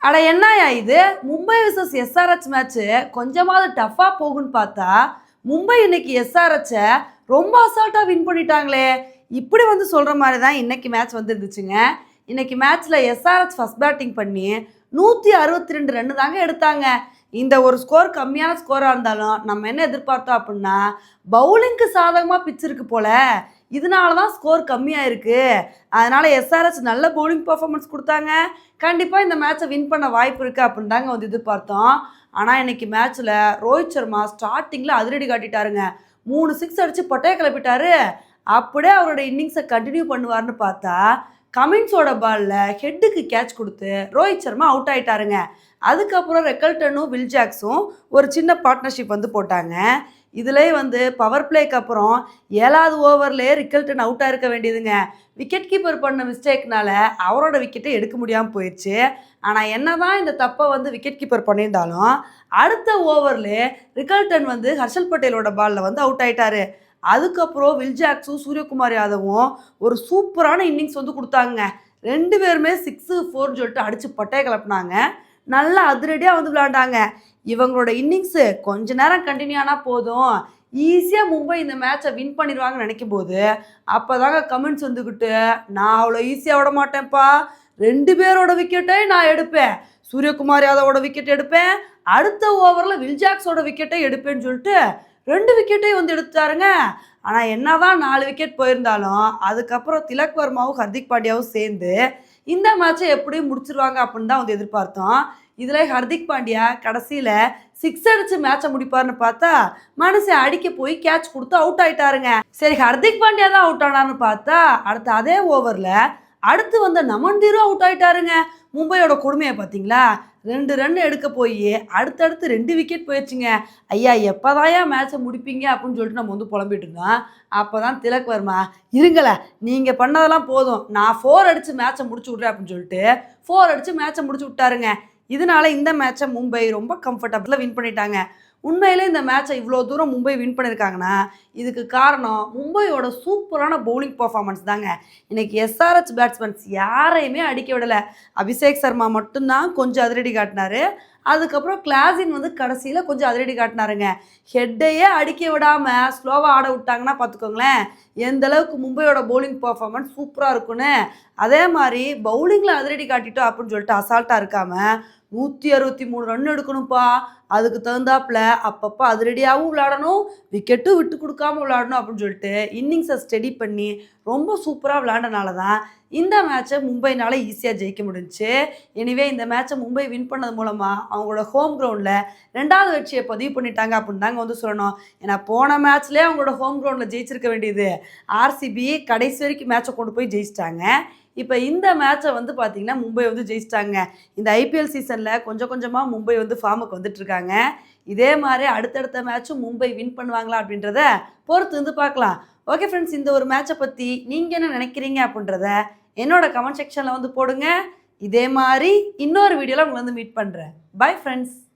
அட என்னயா இது மும்பை விசஸ் எஸ்ஆர்ஹெச் மேட்ச் கொஞ்சமாவது டஃப்பாக போகுன்னு பார்த்தா மும்பை இன்னைக்கு எஸ்ஆர்ஹெச்சை ரொம்ப அசால்ட்டாக வின் பண்ணிட்டாங்களே. இப்படி வந்து சொல்கிற மாதிரி தான் இன்னைக்கு மேட்ச் வந்துருந்துச்சுங்க. இன்னைக்கு மேட்ச்சில் எஸ்ஆர்ஹெச் ஃபஸ்ட் பேட்டிங் பண்ணி 162 ரன் தாங்க எடுத்தாங்க. இந்த ஒரு ஸ்கோர் கம்மியான ஸ்கோராக இருந்தாலும் நம்ம என்ன எதிர்பார்த்தோம் அப்படின்னா பவுலிங்க்கு சாதகமாக பிச் இருக்கு போல, இதனால தான் ஸ்கோர் கம்மியாக இருக்குது. அதனால் எஸ்ஆர்ஹெச் நல்ல பவுலிங் பர்ஃபார்மன்ஸ் கொடுத்தாங்க. கண்டிப்பாக இந்த மேட்சை வின் பண்ண வாய்ப்பு இருக்குது அப்படின்னு தாங்க வந்து எதிர்பார்த்தோம். ஆனால் இன்றைக்கி மேட்ச்சில் ரோஹித் சர்மா ஸ்டார்டிங்கில் அதிரடி காட்டிட்டாருங்க. 3 6 அடித்து பொட்டையை கிளப்பிட்டாரு. அப்படியே அவரோட இன்னிங்ஸை கண்டினியூ பண்ணுவார்னு பார்த்தா கமின்ஸோட பாலில் ஹெட்டுக்கு கேட்ச் கொடுத்து ரோஹித் சர்மா அவுட் ஆகிட்டாருங்க. அதுக்கப்புறம் ரெக்கல்டனும் வில் ஜாக்ஸும் ஒரு சின்ன பார்ட்னர்ஷிப் வந்து போட்டாங்க. இதுலேயே வந்து பவர் பிளேக்கு அப்புறம் 7வது ஓவர்லேயே ரிக்கல்டன் அவுட்டாக இருக்க வேண்டியதுங்க. விக்கெட் கீப்பர் பண்ண மிஸ்டேக்னால அவரோட விக்கெட்டை எடுக்க முடியாமல் போயிடுச்சு. ஆனால் என்ன தான் இந்த தப்பை வந்து விக்கெட் கீப்பர் பண்ணியிருந்தாலும் அடுத்த ஓவர்லேயே ரிக்கல்டன் வந்து ஹர்ஷல் பட்டேலோட பாலில் வந்து அவுட் ஆகிட்டாரு. அதுக்கப்புறம் வில் ஜாக்ஸும் சூரியகுமார் யாதவும் ஒரு சூப்பரான இன்னிங்ஸ் வந்து கொடுத்தாங்க. 2 பேருமே 6 4 சொல்லிட்டு அடித்து பட்டையை கிளப்பினாங்க. நல்லா அதிரடியாக வந்து விளையாண்டாங்க. இவங்களோட இன்னிங்ஸு கொஞ்ச நேரம் கண்டினியூ ஆனால் போதும், ஈஸியாக மும்பை இந்த மேட்சை வின் பண்ணிடுவாங்கன்னு நினைக்கும் போது அப்போ தாங்க கமெண்ட்ஸ் வந்துக்கிட்டு, நான் அவ்வளோ ஈஸியாக விட மாட்டேன்ப்பா, 2 பேரோட விக்கெட்டை நான் எடுப்பேன், சூரியகுமார் யாதவோட விக்கெட் எடுப்பேன், அடுத்த ஓவரில் வில் ஜாக்ஸோட விக்கெட்டை எடுப்பேன்னு சொல்லிட்டு 2 விக்கெட்டையும் வந்து எடுத்தாருங்க. ஆனால் என்ன தான் 4 விக்கெட் போயிருந்தாலும் அதுக்கப்புறம் திலக் வர்மாவும் ஹர்திக் பாண்டியாவும் சேர்ந்து இந்த மேட்சை எப்படியும் முடிச்சிருவாங்க அப்படின்னு தான் வந்து எதிர்பார்த்தோம். இதில் ஹர்திக் பாண்டியா கடைசியில் 6 அடித்து மேட்சை முடிப்பார்னு பார்த்தா மனுஷன் அடிக்க போய் கேட்ச் கொடுத்து அவுட் ஆகிட்டாருங்க. சரி, ஹர்திக் பாண்டியா தான் அவுட் ஆனார்னு பார்த்தா அடுத்த அதே ஓவரில் அடுத்து வந்த நமன்தீரும் அவுட் ஆகிட்டாருங்க. மும்பையோட கொடுமையை பார்த்தீங்களா? 2 ரன் எடுக்க போய் அடுத்தடுத்து 2 விக்கெட் போயிடுச்சுங்க. ஐயா எப்போதாயா மேட்சை முடிப்பீங்க அப்படின்னு சொல்லிட்டு நம்ம வந்து புலம்பிட்டு இருந்தோம். அப்போ தான் திலக் வர்மா, இருங்கள நீங்கள் பண்ணதெல்லாம் போதும், நான் 4 அடித்து மேட்சை முடிச்சு விட்றேன் அப்படின்னு சொல்லிட்டு 4 அடித்து மேட்சை முடிச்சு விட்டாருங்க. இதனால இந்த மேட்சை மும்பை ரொம்ப கம்ஃபர்டபுளாக வின் பண்ணிட்டாங்க. உண்மையிலே இந்த மேட்சை இவ்வளோ தூரம் மும்பை வின் பண்ணியிருக்காங்கன்னா இதுக்கு காரணம் மும்பையோட சூப்பரான பவுலிங் பர்ஃபார்மன்ஸ் தாங்க. இன்றைக்கி எஸ்ஆர்ஹெச் பேட்ஸ்மேன்ஸ் யாரையுமே அடிக்க விடலை. அபிஷேக் சர்மா மட்டும்தான் கொஞ்சம் அதிரடி காட்டினார். அதுக்கப்புறம் கிளாசின் வந்து கடைசியில் கொஞ்சம் அதிரடி காட்டினாருங்க. ஹெட்டையே அடிக்க விடாமல் ஸ்லோவாக ஆட விட்டாங்கன்னா பார்த்துக்கோங்களேன் எந்த அளவுக்கு மும்பையோட பவுலிங் பர்ஃபார்மன்ஸ் சூப்பராக இருக்குன்னு. அதே மாதிரி பவுலிங்கில் அதிரடி காட்டிட்டோம் அப்படின்னு சொல்லிட்டு அசால்ட்டாக இருக்காமல் 163 ரன் எடுக்கணும்ப்பா, அதுக்கு தகுந்தாப்புல அப்பப்போ அதிரடியாகவும் விளையாடணும், விக்கெட்டும் விட்டு கொடுக்காமல் விளையாடணும் அப்படின்னு சொல்லிட்டு இன்னிங்ஸை ஸ்டடி பண்ணி ரொம்ப சூப்பராக விளையாண்டனால தான் இந்த மேட்சை மும்பைனால் ஈஸியாக ஜெயிக்க முடிஞ்சிச்சு. எனிவே இந்த மேட்சை மும்பை வின் பண்ணது மூலமாக அவங்களோட ஹோம் கிரவுண்டில் 2வது வெற்றியை பதிவு பண்ணிட்டாங்க அப்படின்னு தாங்க வந்து சொல்லணும். ஏன்னா போன மேட்ச்லேயே அவங்களோட ஹோம் கிரவுண்டில் ஜெயிச்சிருக்க வேண்டியது ஆர்சிபி கடைசி வரைக்கும் மேட்சை கொண்டு போய் ஜெயிச்சிட்டாங்க. இப்போ இந்த மேட்சை வந்து பார்த்திங்கன்னா மும்பை வந்து ஜெயிச்சிட்டாங்க. இந்த ஐபிஎல் சீசனில் கொஞ்சம் கொஞ்சமாக மும்பை வந்து ஃபார்முக்கு வந்துட்டுருக்காங்க. இதே மாதிரி அடுத்தடுத்த மேட்சும் மும்பை வின் பண்ணுவாங்களா அப்படின்றத பொறுத்து வந்து பார்க்கலாம். ஓகே ஃப்ரெண்ட்ஸ், இந்த ஒரு மேட்சை பற்றி நீங்கள் என்ன நினைக்கிறீங்க அப்படின்றத என்னோட கமெண்ட் செக்ஷனில் வந்து போடுங்க. இதே மாதிரி இன்னொரு வீடியோவில் உங்களை வந்து மீட் பண்ணுறேன். Bye friends.